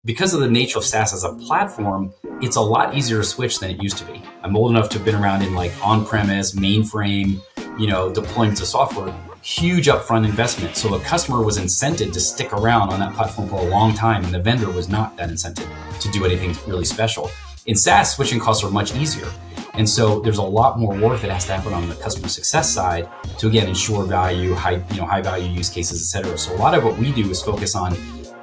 Because of the nature of SaaS as a platform, it's a lot easier to switch than it used to be. I'm old enough to have been around in like on-premise, mainframe, deployments of software, huge upfront investment. So a customer was incented to stick around on that platform for a long time, and the vendor was not that incented to do anything really special. In SaaS, switching costs are much easier. And so there's a lot more work that has to happen on the customer success side to, again, ensure value, high value use cases, et cetera. So a lot of what we do is focus on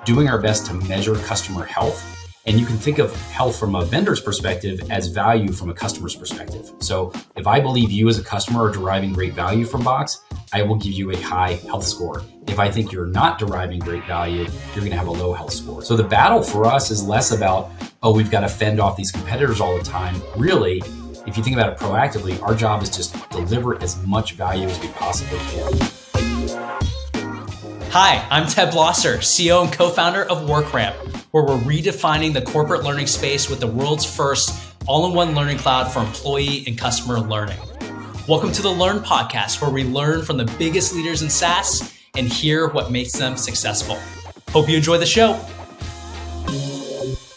doing our best to measure customer health. And you can think of health from a vendor's perspective as value from a customer's perspective. So if I believe you as a customer are deriving great value from Box, I will give you a high health score. If I think you're not deriving great value, you're going to have a low health score. So the battle for us is less about, we've got to fend off these competitors all the time. Really, if you think about it proactively, our job is just to deliver as much value as we possibly can. Hi, I'm Ted Blosser, CEO and co-founder of WorkRamp, where we're redefining the corporate learning space with the world's first all-in-one learning cloud for employee and customer learning. Welcome to the Learn Podcast, where we learn from the biggest leaders in SaaS and hear what makes them successful. Hope you enjoy the show.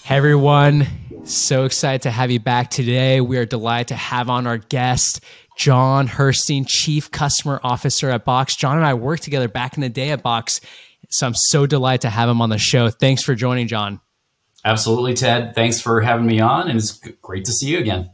Hey everyone, so excited to have you back today. We are delighted to have on our guest, Jon Herstein, Chief Customer Officer at Box. Jon and I worked together back in the day at Box, so I'm so delighted to have him on the show. Thanks for joining, Jon. Absolutely, Ted. Thanks for having me on, and it's great to see you again.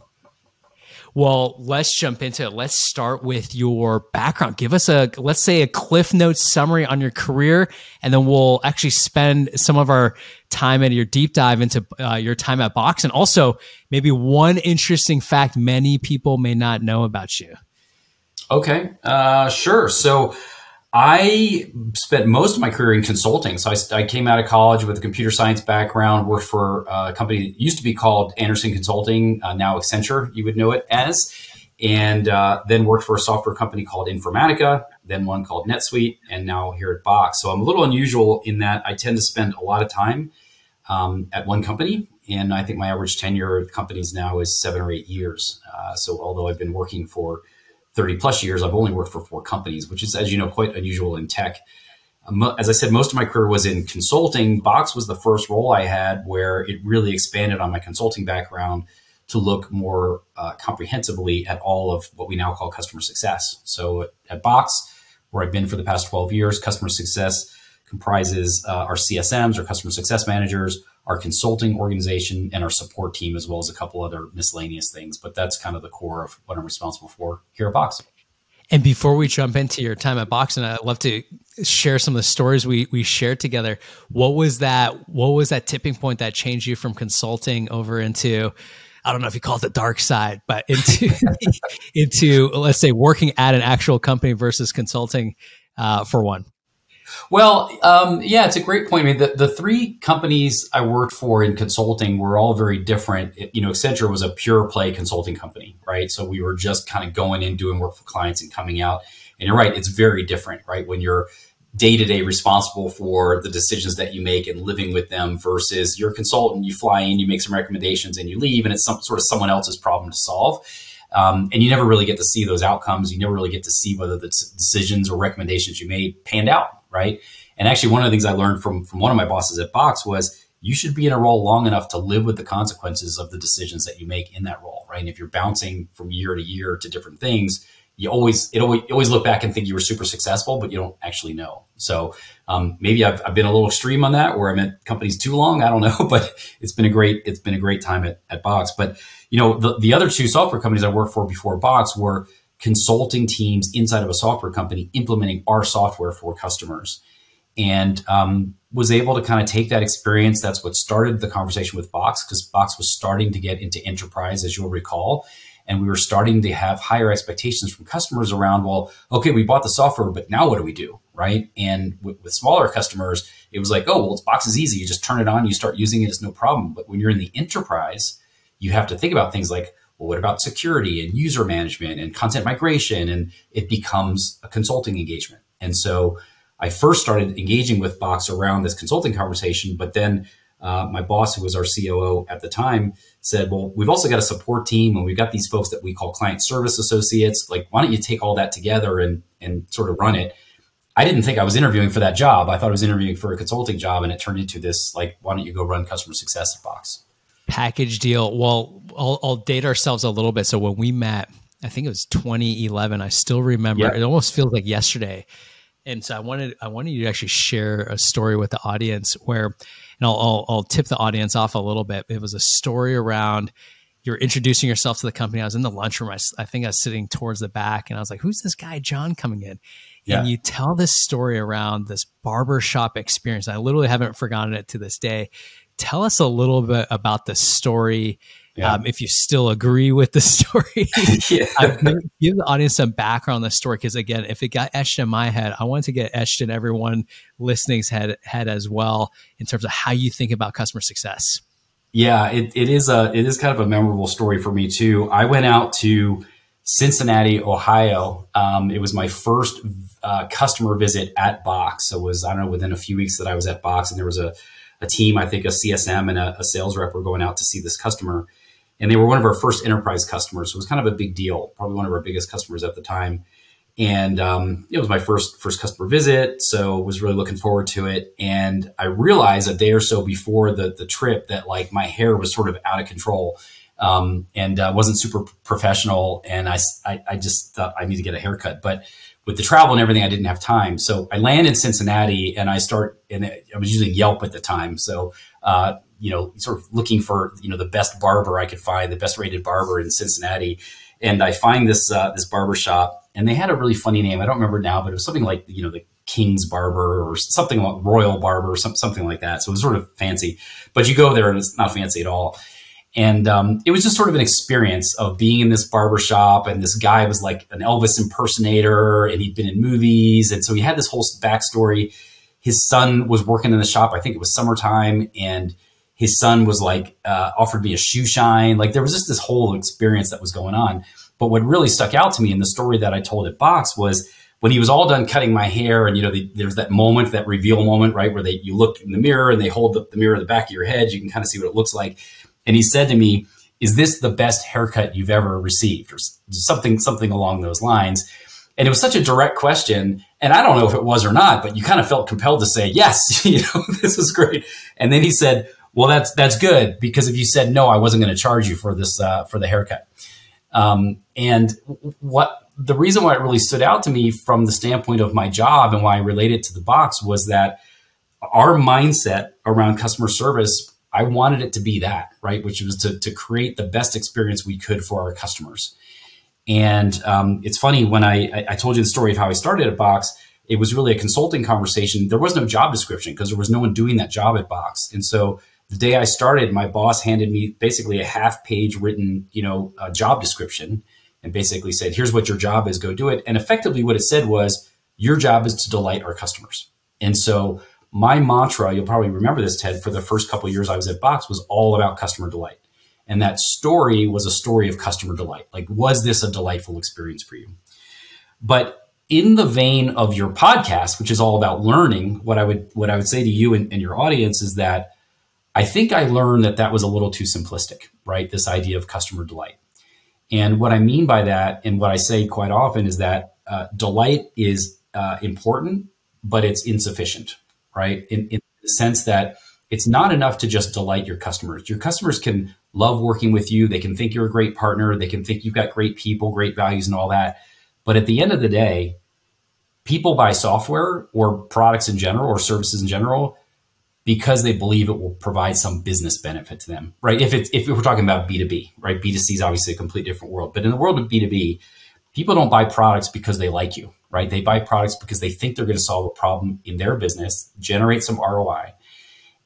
Well, let's jump into it. Let's start with your background. Give us let's say a Cliff Notes summary on your career, and then we'll actually spend some of our time at your deep dive into your time at Box, and also maybe one interesting fact many people may not know about you. Okay, sure. So I spent most of my career in consulting. So I came out of college with a computer science background, worked for a company that used to be called Anderson Consulting, now Accenture, you would know it as, and then worked for a software company called Informatica, then one called NetSuite, and now here at Box. So I'm a little unusual in that I tend to spend a lot of time at one company, and I think my average tenure at companies now is 7 or 8 years. So although I've been working for 30 plus years, I've only worked for 4 companies, which is, as you know, quite unusual in tech. As I said, most of my career was in consulting. Box was the first role I had where it really expanded on my consulting background to look more comprehensively at all of what we now call customer success. So at Box, where I've been for the past 12 years, customer success comprises our CSMs, our customer success managers, our consulting organization, and our support team, as well as a couple other miscellaneous things. But that's kind of the core of what I'm responsible for here at Box. And before we jump into your time at Box, and I'd love to share some of the stories we shared together, what was that tipping point that changed you from consulting over into, I don't know if you call it the dark side, but into let's say working at an actual company versus consulting for one? Well, yeah, it's a great point. I mean, the 3 companies I worked for in consulting were all very different. Accenture was a pure play consulting company, right? So we were just kind of going in, doing work for clients and coming out. And you're right, it's very different, right? When you're day-to-day responsible for the decisions that you make and living with them versus you're a consultant, you fly in, you make some recommendations and you leave, and it's some sort of someone else's problem to solve. And you never really get to see those outcomes. You never really get to see whether the decisions or recommendations you made panned out, right? And actually, one of the things I learned from one of my bosses at Box was you should be in a role long enough to live with the consequences of the decisions that you make in that role, right? And if you're bouncing from year to year to different things, you always look back and think you were super successful, but you don't actually know. So maybe I've been a little extreme on that, where I'm at companies too long. I don't know, but it's been a great time at Box. But the other 2 software companies I worked for before Box were consulting teams inside of a software company implementing our software for customers, and was able to kind of take that experience. That's what started the conversation with Box, because Box was starting to get into enterprise, as you'll recall. And we were starting to have higher expectations from customers around, well, okay, we bought the software, but now what do we do, right? And with smaller customers, it was like, oh, well, Box is easy. You just turn it on, you start using it, it's no problem. But when you're in the enterprise, you have to think about things like, well, what about security and user management and content migration? And it becomes a consulting engagement. And so I first started engaging with Box around this consulting conversation, but then my boss, who was our COO at the time, said, well, we've also got a support team and we've got these folks that we call client service associates. Like, why don't you take all that together and sort of run it? I didn't think I was interviewing for that job. I thought I was interviewing for a consulting job, and it turned into this, like, why don't you go run customer success at Box? Package deal. Well, I'll date ourselves a little bit. So when we met, I think it was 2011. I still remember. It almost feels like yesterday. And so I wanted you to actually share a story with the audience where, and I'll tip the audience off a little bit. It was a story around you're introducing yourself to the company. I was in the lunchroom. I think I was sitting towards the back, and I was like, "Who's this guy, Jon, coming in?" Yeah. And you tell this story around this barbershop experience. I literally haven't forgotten it to this day. Tell us a little bit about the story. Yeah. If you still agree with the story, give the audience some background on the story. Because again, if it got etched in my head, I want to get etched in everyone listening's head as well, in terms of how you think about customer success. Yeah, it is kind of a memorable story for me too. I went out to Cincinnati, Ohio. It was my first customer visit at Box. So it was, I don't know, within a few weeks that I was at Box, and there was a team, I think a CSM and a sales rep were going out to see this customer. And they were one of our first enterprise customers. So it was kind of a big deal, probably one of our biggest customers at the time. And it was my first customer visit, so was really looking forward to it. And I realized a day or so before the trip that, like, my hair was sort of out of control, and wasn't super professional. And I just thought I need to get a haircut. But with the travel and everything, I didn't have time. So I land in Cincinnati, and I was using Yelp at the time. So sort of looking for the best barber I could find, the best rated barber in Cincinnati. And I find this barber shop, and they had a really funny name. I don't remember now, but it was something like, the King's Barber or something like Royal Barber or something like that. So it was sort of fancy, but you go there and it's not fancy at all. And it was just sort of an experience of being in this barber shop, and this guy was like an Elvis impersonator, and he'd been in movies. And so he had this whole backstory. His son was working in the shop. I think it was summertime, and his son was like, offered me a shoe shine. Like, there was just this whole experience that was going on. But what really stuck out to me in the story that I told at Box was when he was all done cutting my hair, and, there's that moment, that reveal moment, right, where you look in the mirror and they hold up the mirror to the back of your head. You can kind of see what it looks like. And he said to me, "Is this the best haircut you've ever received?" Or something along those lines. And it was such a direct question. And I don't know if it was or not, but you kind of felt compelled to say, yes, this is great. And then he said, "Well, that's good, because if you said no, I wasn't going to charge you for this, for the haircut." And the reason why it really stood out to me from the standpoint of my job and why I related to the Box was that our mindset around customer service, I wanted it to be that, right? Which was to create the best experience we could for our customers. And it's funny, when I told you the story of how I started at Box, it was really a consulting conversation. There was no job description because there was no one doing that job at Box. And so the day I started, my boss handed me basically a half-page written, job description, and basically said, "Here's what your job is, go do it." And effectively what it said was, your job is to delight our customers. And so my mantra, you'll probably remember this, Ted, for the first couple of years I was at Box, was all about customer delight. And that story was a story of customer delight. Like, was this a delightful experience for you? But in the vein of your podcast, which is all about learning, what I would say to you and your audience is that I think I learned that was a little too simplistic, right? This idea of customer delight. And what I mean by that, and what I say quite often, is that delight is important, but it's insufficient, right? In the sense that it's not enough to just delight your customers. Your customers can love working with you. They can think you're a great partner. They can think you've got great people, great values, and all that. But at the end of the day, people buy software or products in general or services in general because they believe it will provide some business benefit to them, right? If we're talking about B2B, right? B2C is obviously a completely different world. But in the world of B2B, people don't buy products because they like you, right? They buy products because they think they're going to solve a problem in their business, generate some ROI.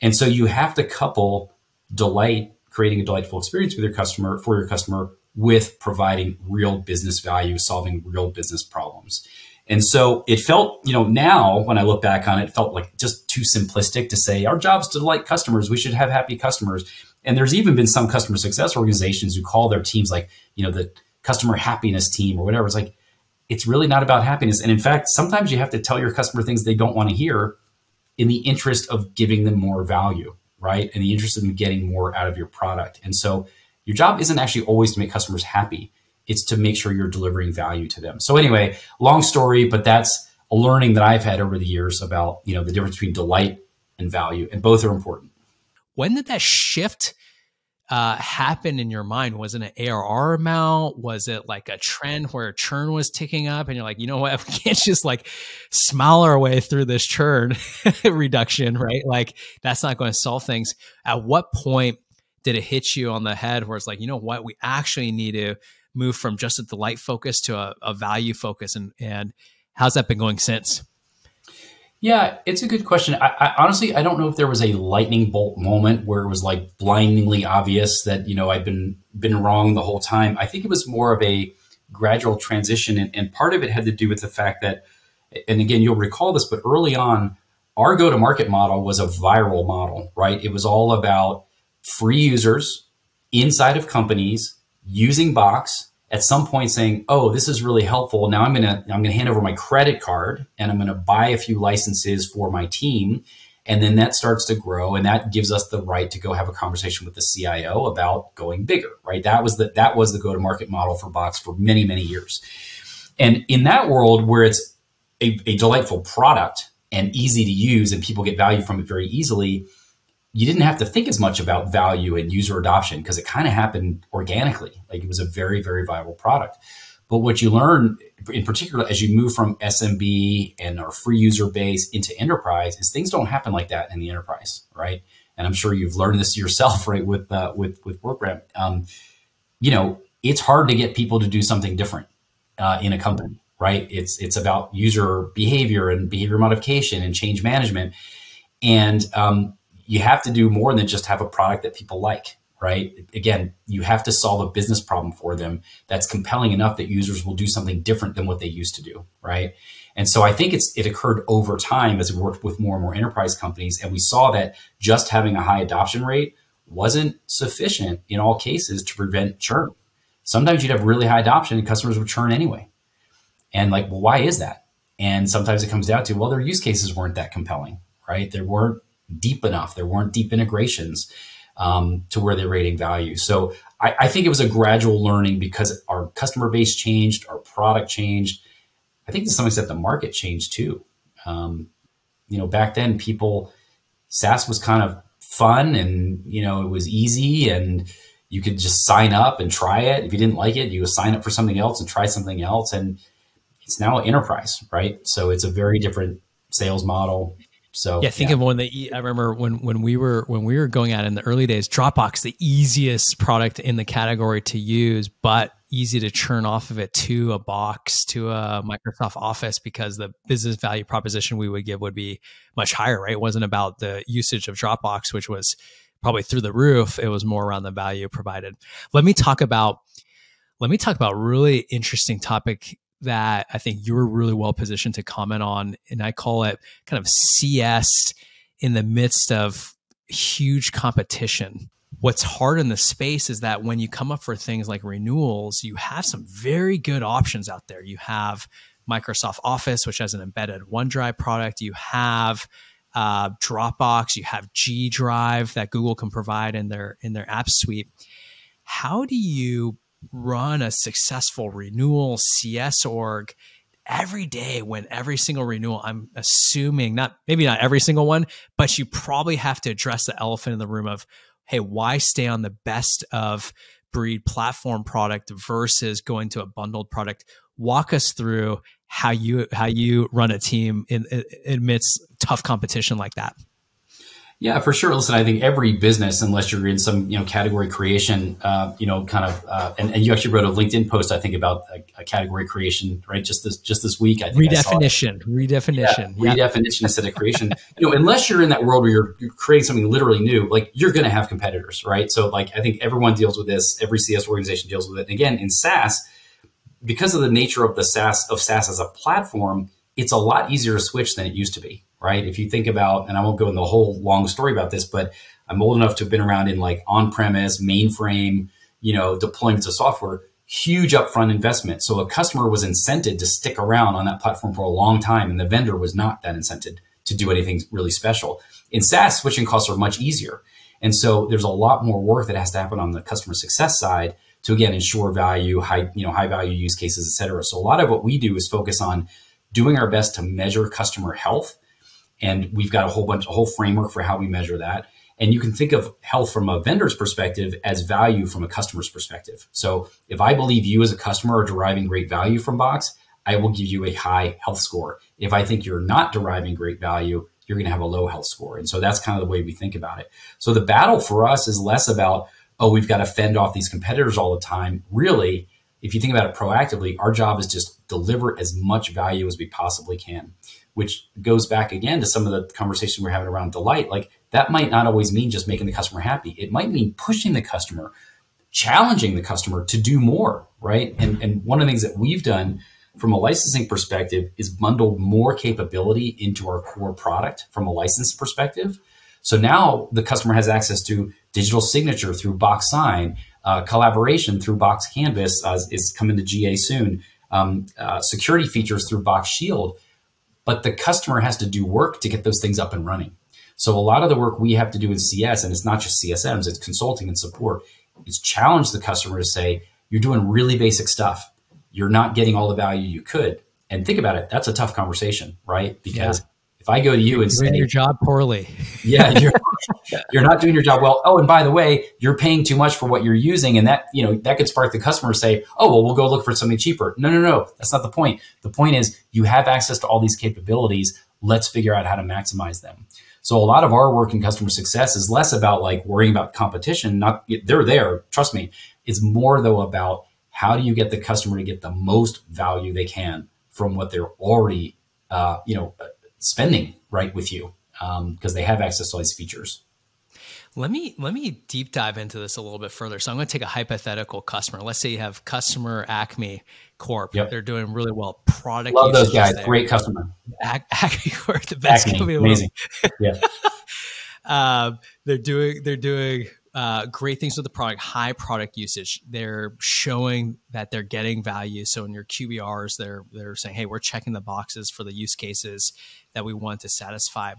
And so you have to couple delight, creating a delightful experience with your customer, with providing real business value, solving real business problems. And so it felt, now when I look back on it, it felt like just too simplistic to say our job's to delight customers. We should have happy customers. And there's even been some customer success organizations who call their teams like, the customer happiness team or whatever. It's like, it's really not about happiness. And in fact, sometimes you have to tell your customer things they don't want to hear in the interest of giving them more value, right? In the interest of them getting more out of your product. And so your job isn't actually always to make customers happy. It's to make sure you're delivering value to them. So anyway, long story, but that's a learning that I've had over the years about, the difference between delight and value, and both are important. When did that shift happen in your mind? Was it an ARR amount? Was it like a trend where churn was ticking up and you're like, you know what, we can't just like smile our way through this churn reduction, right? Like that's not going to solve things. At what point did it hit you on the head where it's like, you know what, we actually need to move from just a delight focus to a value focus? And how's that been going since? Yeah, it's a good question. I honestly, I don't know if there was a lightning bolt moment where it was like blindingly obvious that, I've been wrong the whole time. I think it was more of a gradual transition. And part of it had to do with the fact that, and again, you'll recall this, but early on, our go-to-market model was a viral model, right? It was all about free users inside of companies using Box, at some point saying, oh, this is really helpful. Now I'm gonna hand over my credit card and I'm gonna buy a few licenses for my team. And then that starts to grow, and that gives us the right to go have a conversation with the CIO about going bigger, right? That was the go-to-market model for Box for many, many years. And in that world where it's a delightful product and easy to use and people get value from it very easily, you didn't have to think as much about value and user adoption because it kind of happened organically. Like it was a very, very viable product. But what you learn in particular, as you move from SMB and our free user base into enterprise, is things don't happen like that in the enterprise, right? And I'm sure you've learned this yourself, right? With WorkRamp, it's hard to get people to do something different in a company, right? It's about user behavior and behavior modification and change management. And, you have to do more than just have a product that people like, right? Again, you have to solve a business problem for them that's compelling enough that users will do something different than what they used to do, right? And so I think it occurred over time as we worked with more and more enterprise companies, and we saw that just having a high adoption rate wasn't sufficient in all cases to prevent churn. Sometimes you'd have really high adoption and customers would churn anyway. And like, well, why is that? And sometimes it comes down to, well, their use cases weren't that compelling, right? They weren't deep enough. There weren't deep integrations to where they're rating value. So I think it was a gradual learning because our customer base changed, our product changed. I think to some extent the market changed too. Back then SaaS was kind of fun and, it was easy and you could just sign up and try it. If you didn't like it, you would sign up for something else and try something else. And it's now an enterprise, right? So it's a very different sales model. So yeah, think of one that I remember when we were going out in the early days, Dropbox, the easiest product in the category to use, but easy to churn off of it to a Box, to a Microsoft Office, because the business value proposition we would give would be much higher, right? It wasn't about the usage of Dropbox, which was probably through the roof. It was more around the value provided. Let me talk about a really interesting topic that I think you're really well positioned to comment on. And I call it kind of CS in the midst of huge competition. What's hard in the space is that when you come up for things like renewals, you have some very good options out there. You have Microsoft Office, which has an embedded OneDrive product. You have Dropbox. You have G Drive that Google can provide in their app suite. How do you run a successful renewal CS org every day when every single renewal, I'm assuming maybe not every single one, but you probably have to address the elephant in the room of, hey, why stay on the best of breed platform product versus going to a bundled product? Walk us through how you run a team amidst tough competition like that. Yeah, for sure. Listen, I think every business, unless you're in some category creation, and you actually wrote a LinkedIn post, I think, about a category creation, right? Just this week, I think. Redefinition. Yeah, redefinition instead of creation. Unless you're in that world where you're creating something literally new, like you're going to have competitors, right? So, like, I think everyone deals with this. Every CS organization deals with it. And again, in SaaS, because of the nature of SaaS as a platform, it's a lot easier to switch than it used to be. Right? If you think about, and I won't go into the whole long story about this, but I'm old enough to have been around in like on-premise, mainframe, deployments of software, huge upfront investment. So a customer was incented to stick around on that platform for a long time, and the vendor was not that incented to do anything really special. In SaaS, switching costs are much easier. And so there's a lot more work that has to happen on the customer success side to, again, ensure value, high value use cases, et cetera. So a lot of what we do is focus on doing our best to measure customer health. And we've got a whole framework for how we measure that. And you can think of health from a vendor's perspective as value from a customer's perspective. So if I believe you as a customer are deriving great value from Box, I will give you a high health score. If I think you're not deriving great value, you're going to have a low health score. And so that's kind of the way we think about it. So the battle for us is less about, oh, we've got to fend off these competitors all the time. Really, if you think about it proactively, our job is just deliver as much value as we possibly can, which goes back again to some of the conversation we're having around delight. Like that might not always mean just making the customer happy. It might mean pushing the customer, challenging the customer to do more, right? And one of the things that we've done from a licensing perspective is bundle more capability into our core product from a license perspective. So now the customer has access to digital signature through Box Sign, collaboration through Box Canvas is coming to GA soon, security features through Box Shield, but the customer has to do work to get those things up and running. So a lot of the work we have to do in CS, and it's not just CSMs, it's consulting and support, is challenge the customer to say, you're doing really basic stuff. You're not getting all the value you could. And think about it, that's a tough conversation, right? Because if I go to you and say, doing your job poorly. Yeah, you're not doing your job well. Oh, and by the way, you're paying too much for what you're using. And that, that could spark the customer to say, oh, well, we'll go look for something cheaper. No. That's not the point. The point is you have access to all these capabilities. Let's figure out how to maximize them. So a lot of our work in customer success is less about like worrying about competition. They're there. Trust me. It's more though about how do you get the customer to get the most value they can from what they're already, spending right with you, because they have access to all these features. Let me deep dive into this a little bit further. So I'm going to take a hypothetical customer. Let's say you have customer Acme Corp. Yep. They're doing really well. Product. Love those guys. There. Great customer. Acme Corp, the best company. Amazing. Yeah. They're doing great things with the product, high product usage. They're showing that they're getting value. So in your QBRs, they're saying, hey, we're checking the boxes for the use cases that we want to satisfy.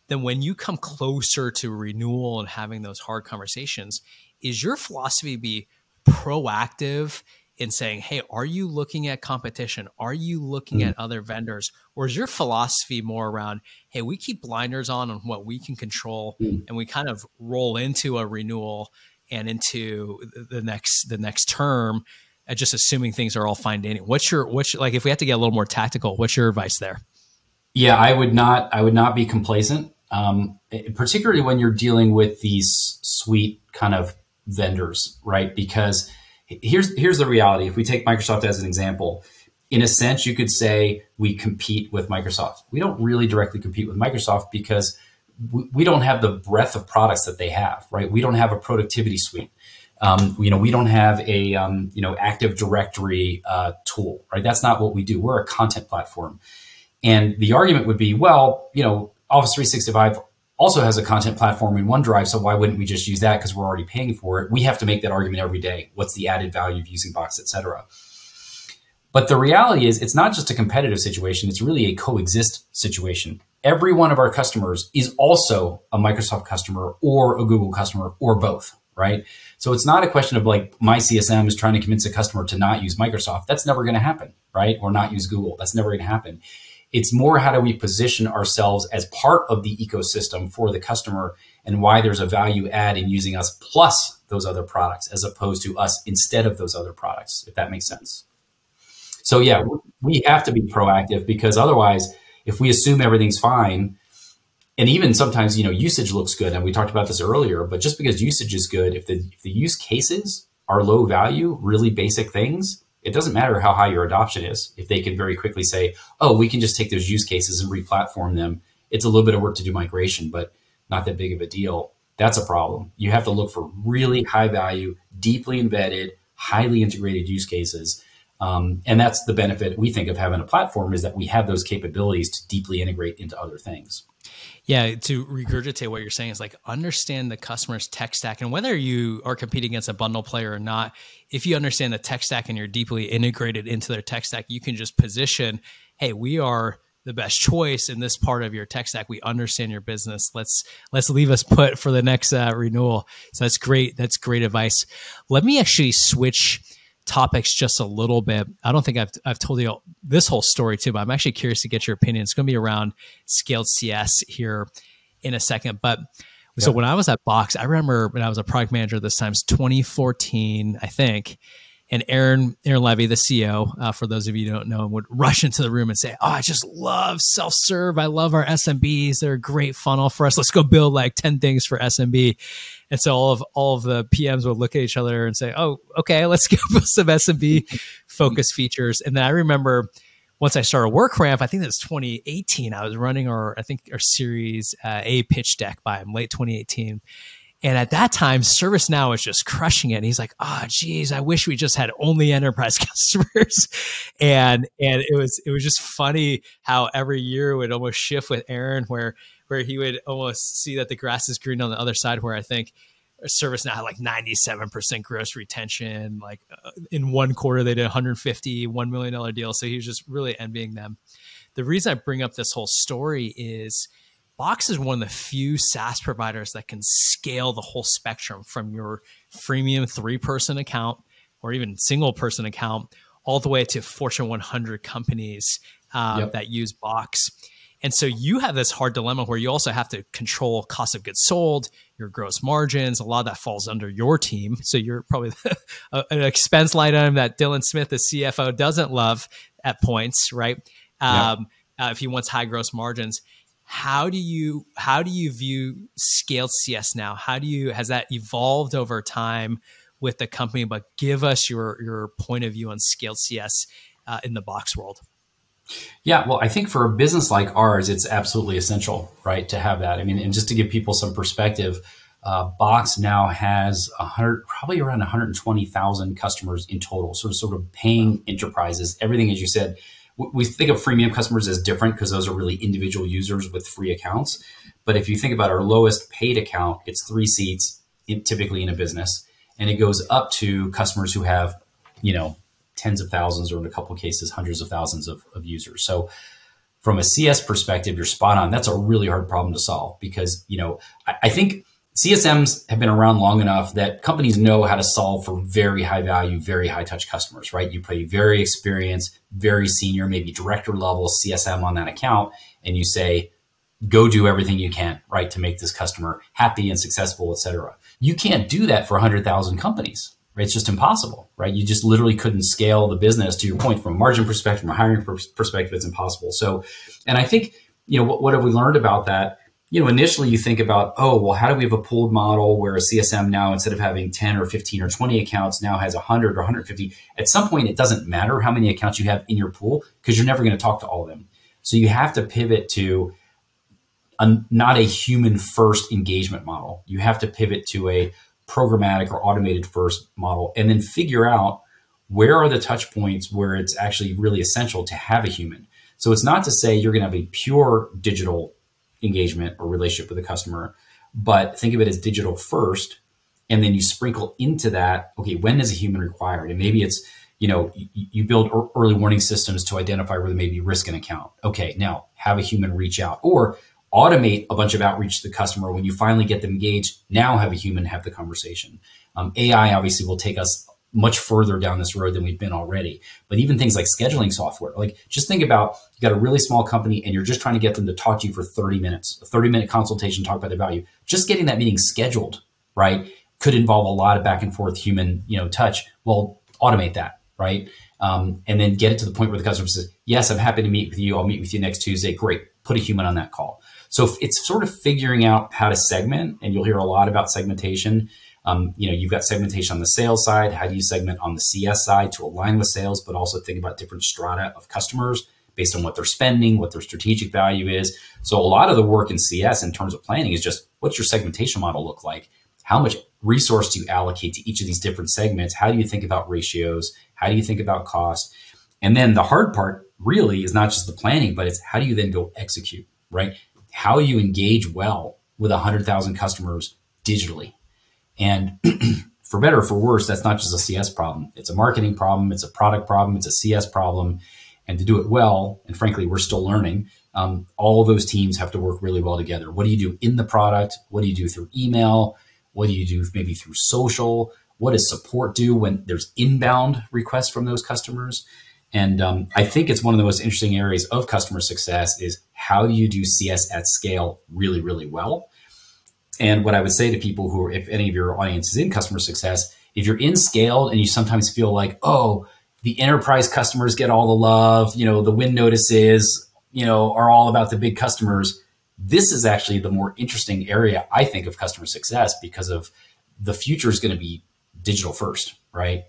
Then when you come closer to renewal and having those hard conversations, is your philosophy be proactive in saying, hey, are you looking at competition? Are you looking at other vendors? Or is your philosophy more around, hey, we keep blinders on what we can control and we kind of roll into a renewal and into the next term, just assuming things are all fine dining? What's your like, if we have to get a little more tactical, what's your advice there? Yeah, I would not be complacent, particularly when you're dealing with these sweet kind of vendors, right? Because here's the reality. If we take Microsoft as an example, in a sense, you could say we compete with Microsoft. We don't really directly compete with Microsoft because we don't have the breadth of products that they have, right? We don't have a productivity suite. We don't have a Active Directory tool, right? That's not what we do. We're a content platform. And the argument would be, well, Office 365 also has a content platform in OneDrive, so why wouldn't we just use that because we're already paying for it? We have to make that argument every day. What's the added value of using Box, et cetera? But the reality is it's not just a competitive situation. It's really a coexist situation. Every one of our customers is also a Microsoft customer or a Google customer or both, right? So it's not a question of like my CSM is trying to convince a customer to not use Microsoft. That's never going to happen, right? Or not use Google. That's never going to happen. It's more how do we position ourselves as part of the ecosystem for the customer and why there's a value add in using us plus those other products as opposed to us instead of those other products, if that makes sense. So yeah, we have to be proactive because otherwise, if we assume everything's fine, and even sometimes, usage looks good, and we talked about this earlier, but just because usage is good, if the use cases are low value, really basic things, it doesn't matter how high your adoption is. If they can very quickly say, oh, we can just take those use cases and re-platform them. It's a little bit of work to do migration, but not that big of a deal. That's a problem. You have to look for really high value, deeply embedded, highly integrated use cases. And that's the benefit we think of having a platform is that we have those capabilities to deeply integrate into other things. Yeah, to regurgitate what you're saying is like understand the customer's tech stack, and whether you are competing against a bundle player or not, if you understand the tech stack and you're deeply integrated into their tech stack, you can just position, hey, we are the best choice in this part of your tech stack. We understand your business. Let's leave us put for the next renewal. So that's great. That's great advice. Let me actually switch topics just a little bit. I don't think I've told you this whole story too, but I'm actually curious to get your opinion. It's going to be around scaled CS here in a second. But so when I was at Box, I remember when I was a product manager this time, it's 2014, I think. And Aaron Levy, the CEO, for those of you who don't know him, would rush into the room and say, "Oh, I just love self-serve. I love our SMBs. They're a great funnel for us. Let's go build like 10 things for SMB." And so all of the PMs would look at each other and say, "Oh, okay, let's go build some SMB focus features." And then I remember once I started WorkRamp, I think that was 2018. I was running our Series A pitch deck by him, late 2018. And at that time, ServiceNow was just crushing it. And he's like, "Oh, geez, I wish we just had only enterprise customers." And it was just funny how every year would almost shift with Aaron, where he would almost see that the grass is green on the other side, where I think ServiceNow had like 97% gross retention. Like in one quarter, they did $150 million deal. So he was just really envying them. The reason I bring up this whole story is Box is one of the few SaaS providers that can scale the whole spectrum from your freemium 3-person account or even single person account all the way to Fortune 100 companies that use Box. And so you have this hard dilemma where you also have to control cost of goods sold, your gross margins. A lot of that falls under your team. So you're probably an expense line item that Dylan Smith, the CFO, doesn't love at points, right? If he wants high gross margins. How do you view scaled CS now? Has that evolved over time with the company? But give us your point of view on scaled CS in the Box world. Yeah, well, I think for a business like ours, it's absolutely essential, right, to have that. I mean, and just to give people some perspective, Box now has probably around 120,000 customers in total, sort of paying enterprises. Everything, as you said, we think of freemium customers as different because those are really individual users with free accounts. But if you think about our lowest paid account, it's 3 seats typically in a business. And it goes up to customers who have, tens of thousands, or in a couple of cases, hundreds of thousands of users. So from a CS perspective, you're spot on. That's a really hard problem to solve because, I think CSMs have been around long enough that companies know how to solve for very high value, very high touch customers, right? You put a very experienced, very senior, maybe director level CSM on that account, and you say, go do everything you can, right, to make this customer happy and successful, et cetera. You can't do that for 100,000 companies, right? It's just impossible, right? You just literally couldn't scale the business. To your point, from a margin perspective, from a hiring perspective, it's impossible. So, and I think, what have we learned about that? Initially you think about, how do we have a pooled model where a CSM now, instead of having 10 or 15 or 20 accounts, now has 100 or 150. At some point, it doesn't matter how many accounts you have in your pool because you're never going to talk to all of them. So you have to pivot to not a human first engagement model. You have to pivot to a programmatic or automated first model, and then figure out where are the touch points where it's actually really essential to have a human. So it's not to say you're going to have a pure digital engagement or relationship with a customer, but think of it as digital first. And then you sprinkle into that, okay, when is a human required? And maybe it's, you build early warning systems to identify where there may be risk in account. Okay, now have a human reach out, or automate a bunch of outreach to the customer. When you finally get them engaged, now have a human have the conversation. AI obviously will take us much further down this road than we've been already. But even things like scheduling software, like just think about, you got a really small company and you're just trying to get them to talk to you for 30 minutes, a 30-minute consultation, talk about their value. Just getting that meeting scheduled, right, could involve a lot of back and forth human, touch. Well, automate that, right? And then get it to the point where the customer says, yes, I'm happy to meet with you. I'll meet with you next Tuesday. Great. Put a human on that call. So it's sort of figuring out how to segment, and you'll hear a lot about segmentation. You've got segmentation on the sales side. How do you segment on the CS side to align with sales, but also think about different strata of customers based on what they're spending, what their strategic value is. So a lot of the work in CS in terms of planning is just, what's your segmentation model look like? How much resource do you allocate to each of these different segments? How do you think about ratios? How do you think about cost? And then the hard part really is not just the planning, but it's how do you then go execute, right? How you engage well with 100,000 customers digitally. And for better or for worse, that's not just a CS problem. It's a marketing problem. It's a product problem. It's a CS problem. And to do it well, and frankly, we're still learning, all of those teams have to work really well together. What do you do in the product? What do you do through email? What do you do maybe through social? What does support do when there's inbound requests from those customers? And I think it's one of the most interesting areas of customer success is how do you do CS at scale really, really well? And what I would say to people who are, if any of your audience is in customer success, if you're in scale and you sometimes feel like, oh, the enterprise customers get all the love, the win notices, are all about the big customers. This is actually the more interesting area, I think, of customer success because of the future is going to be digital first, right?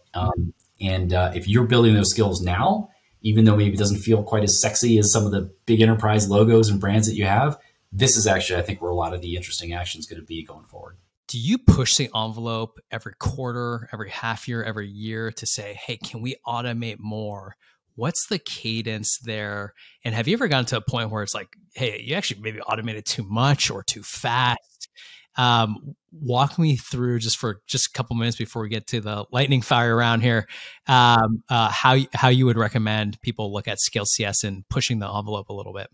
If you're building those skills now, even though maybe it doesn't feel quite as sexy as some of the big enterprise logos and brands that you have, this is actually, I think, where a lot of the interesting action is going to be going forward. Do you push the envelope every quarter, every half year, every year to say, hey, can we automate more? What's the cadence there? And have you ever gotten to a point where it's like, hey, you actually maybe automated too much or too fast? Walk me through just a couple minutes before we get to the lightning fire round here, how you would recommend people look at scale CS and pushing the envelope a little bit.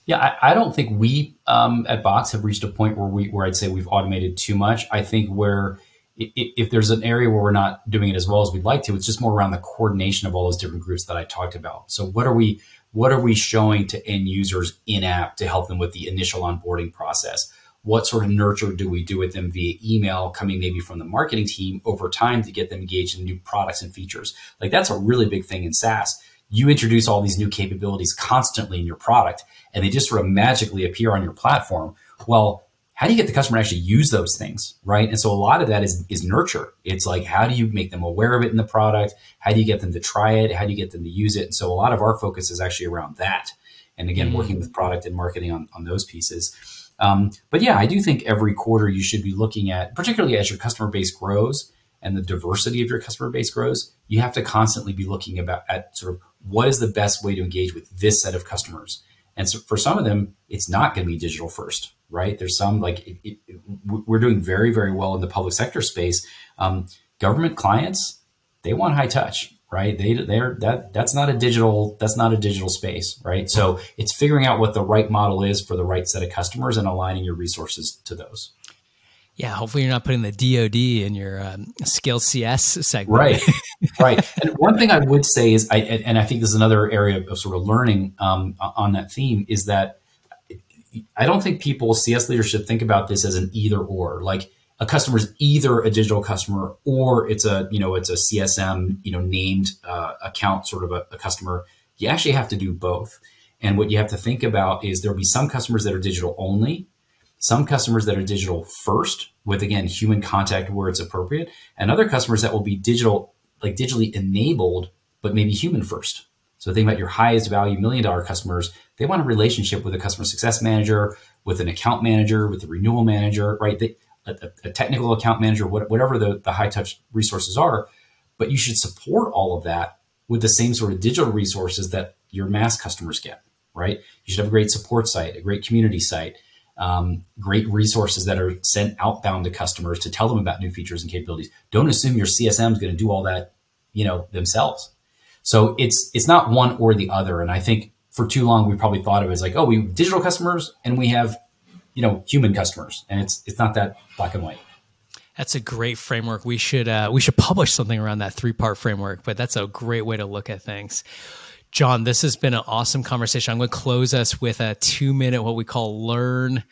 Yeah, I don't think we at Box have reached a point where I'd say we've automated too much. I think where if there's an area where we're not doing it as well as we'd like to, it's just more around the coordination of all those different groups that I talked about. So what are we showing to end users in app to help them with the initial onboarding process? What sort of nurture do we do with them via email coming maybe from the marketing team over time to get them engaged in new products and features? Like that's a really big thing in SaaS. You introduce all these new capabilities constantly in your product and they just sort of magically appear on your platform. Well, how do you get the customer to actually use those things, right? And so a lot of that is nurture. It's like, how do you make them aware of it in the product? How do you get them to try it? How do you get them to use it? And so a lot of our focus is actually around that. And again, working with product and marketing on those pieces. But yeah, I do think every quarter you should be looking at, particularly as your customer base grows and the diversity of your customer base grows, you have to constantly be looking at sort of what is the best way to engage with this set of customers. And so for some of them, it's not going to be digital first, right? There's some we're doing very, very well in the public sector space. Government clients, they want high touch, right? That's not a digital space, right? So it's figuring out what the right model is for the right set of customers and aligning your resources to those. Yeah, hopefully you're not putting the DoD in your Scale CS segment. Right, right. And one thing I would say is, I think this is another area of sort of learning on that theme, is that I don't think CS leadership think about this as an either or. Like a customer is either a digital customer or it's a CSM named account sort of a customer. You actually have to do both. And what you have to think about is there'll be some customers that are digital only, some customers that are digital first with, again, human contact where it's appropriate, and other customers that will be digitally enabled, but maybe human first. So think about your highest value $1 million customers. They want a relationship with a customer success manager, with an account manager, with a renewal manager, right? A technical account manager, whatever the high touch resources are, but you should support all of that with the same sort of digital resources that your mass customers get, right? You should have a great support site, a great community site, great resources that are sent outbound to customers to tell them about new features and capabilities. Don't assume your CSM is going to do all that, themselves. So it's not one or the other. And I think for too long, we probably thought of it as like, oh, we have digital customers and we have, human customers. And it's not that black and white. That's a great framework. We should publish something around that 3-part framework, but that's a great way to look at things. Jon, this has been an awesome conversation. I'm going to close us with a 2-minute, what we call learn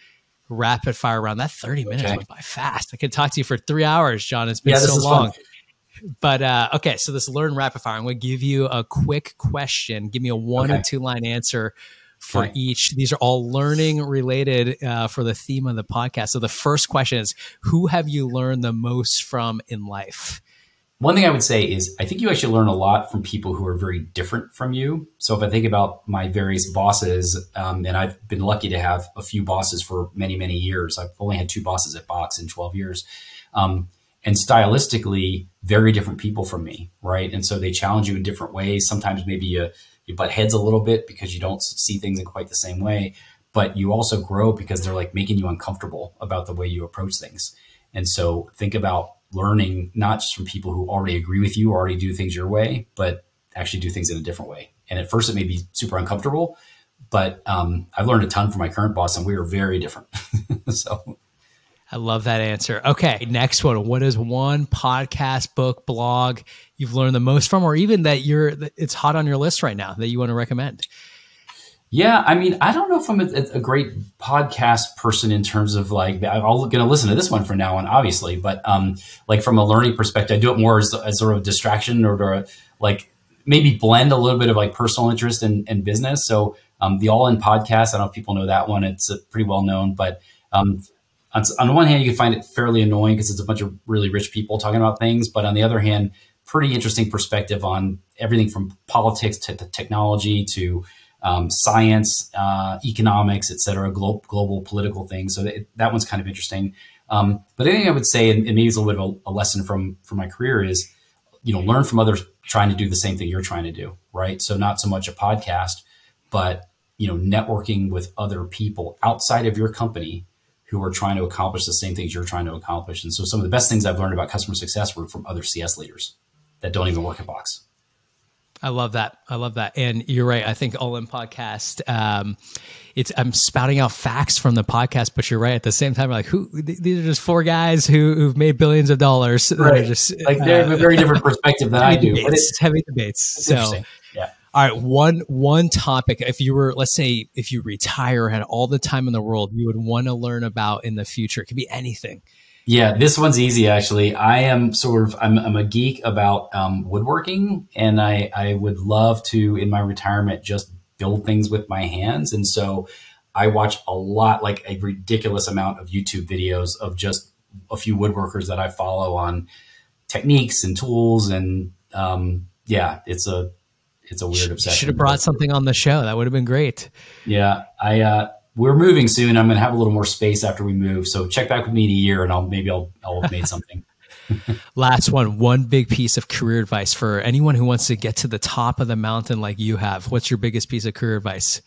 rapid fire round. That 30 minutes went by fast. I could talk to you for 3 hours, Jon. It's been so long. Fun. But okay, so this learn rapid fire, I'm going to give you a quick question. Give me a 1 or 2 line answer for each. These are all learning related for the theme of the podcast. So the first question is, who have you learned the most from in life? One thing I would say is I think you actually learn a lot from people who are very different from you. So if I think about my various bosses, and I've been lucky to have a few bosses for many, many years. I've only had 2 bosses at Box in 12 years. And stylistically, very different people from me, right? And so they challenge you in different ways. Sometimes maybe you butt heads a little bit because you don't see things in quite the same way, but you also grow because they're like making you uncomfortable about the way you approach things. And so think about learning not just from people who already agree with you or already do things your way, but actually do things in a different way. And at first it may be super uncomfortable, but I've learned a ton from my current boss and we are very different. So I love that answer. Okay, next one. What is one podcast, book, blog you've learned the most from, or even that it's hot on your list right now that you want to recommend? Yeah, I mean, I don't know if I'm a great podcast person in terms of like, I'm going to listen to this one from now on, obviously, but like from a learning perspective, I do it more as sort of a distraction or to like maybe blend a little bit of like personal interest and business. So the All In podcast, I don't know if people know that one. It's pretty well known, but on the one hand, you can find it fairly annoying because it's a bunch of really rich people talking about things. But on the other hand, pretty interesting perspective on everything from politics to technology to science, economics, et cetera, global political things. So that one's kind of interesting. But the thing I would say, and maybe it's a little bit of a lesson from my career is, learn from others trying to do the same thing you're trying to do, right? So not so much a podcast, but, networking with other people outside of your company who are trying to accomplish the same things you're trying to accomplish. And so some of the best things I've learned about customer success were from other CS leaders that don't even work at Box. I love that. And you're right. I think All In podcast, I'm spouting out facts from the podcast, but you're right. At the same time, like these are just four guys who've made billions of dollars. Right. Just, like they have a very different perspective than I do. But it's heavy debates. So, interesting. Yeah. All right. One topic, if you were, let's say, if you retire, had all the time in the world, you would want to learn about in the future. It could be anything. Yeah, this one's easy, actually. I'm a geek about woodworking, and I would love to, in my retirement, just build things with my hands. And so I watch a lot, like a ridiculous amount of YouTube videos of just a few woodworkers that I follow on techniques and tools. And it's a weird obsession. Should have brought something on the show. That would have been great. Yeah, we're moving soon. I'm going to have a little more space after we move. So check back with me in a year and I'll have made something. Last one big piece of career advice for anyone who wants to get to the top of the mountain like you have. What's your biggest piece of career advice?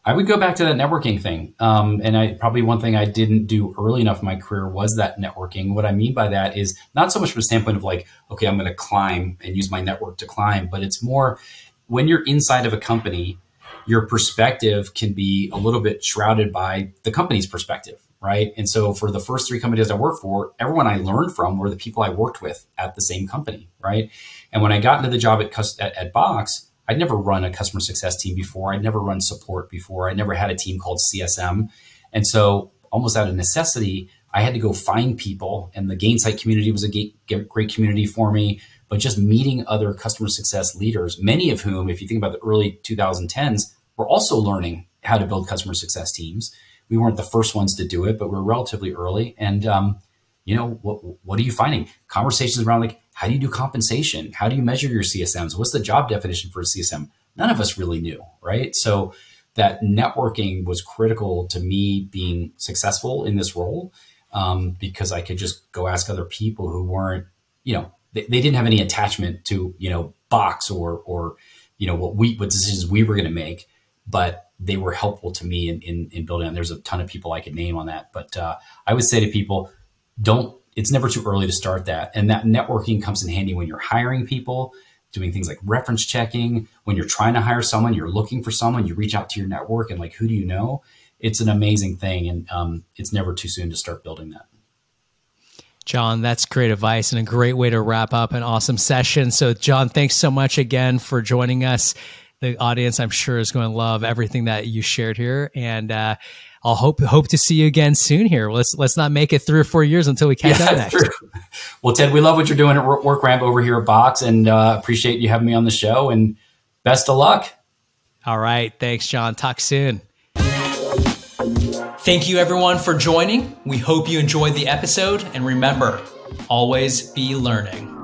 I would go back to that networking thing. And probably one thing I didn't do early enough in my career was that networking. What I mean by that is not so much from a standpoint of like, okay, I'm going to climb and use my network to climb, but it's more when you're inside of a company, your perspective can be a little bit shrouded by the company's perspective, right? And so for the first three companies I worked for, everyone I learned from were the people I worked with at the same company, right? And when I got into the job at Box, I'd never run a customer success team before. I'd never run support before. I never had a team called CSM. And so almost out of necessity, I had to go find people, and the Gainsight community was a great community for me. But just meeting other customer success leaders, many of whom, if you think about the early 2010s, were also learning how to build customer success teams. We weren't the first ones to do it, but we're relatively early. And, what are you finding? Conversations around like, how do you do compensation? How do you measure your CSMs? What's the job definition for a CSM? None of us really knew, right? So that networking was critical to me being successful in this role because I could just go ask other people who weren't, they didn't have any attachment to, Box or what decisions we were going to make, but they were helpful to me in building. And there's a ton of people I could name on that. But I would say to people, it's never too early to start that. And that networking comes in handy when you're hiring people, doing things like reference checking. When you're trying to hire someone, you're looking for someone, you reach out to your network and like, who do you know? It's an amazing thing. And it's never too soon to start building that. Jon, that's great advice and a great way to wrap up an awesome session. So Jon, thanks so much again for joining us. The audience, I'm sure, is going to love everything that you shared here. And I'll hope to see you again soon here. Let's not make it 3 or 4 years until we catch up next. True. Well, Ted, we love what you're doing at WorkRamp over here at Box, and appreciate you having me on the show, and best of luck. All right. Thanks, Jon. Talk soon. Thank you, everyone, for joining. We hope you enjoyed the episode. And remember, always be learning.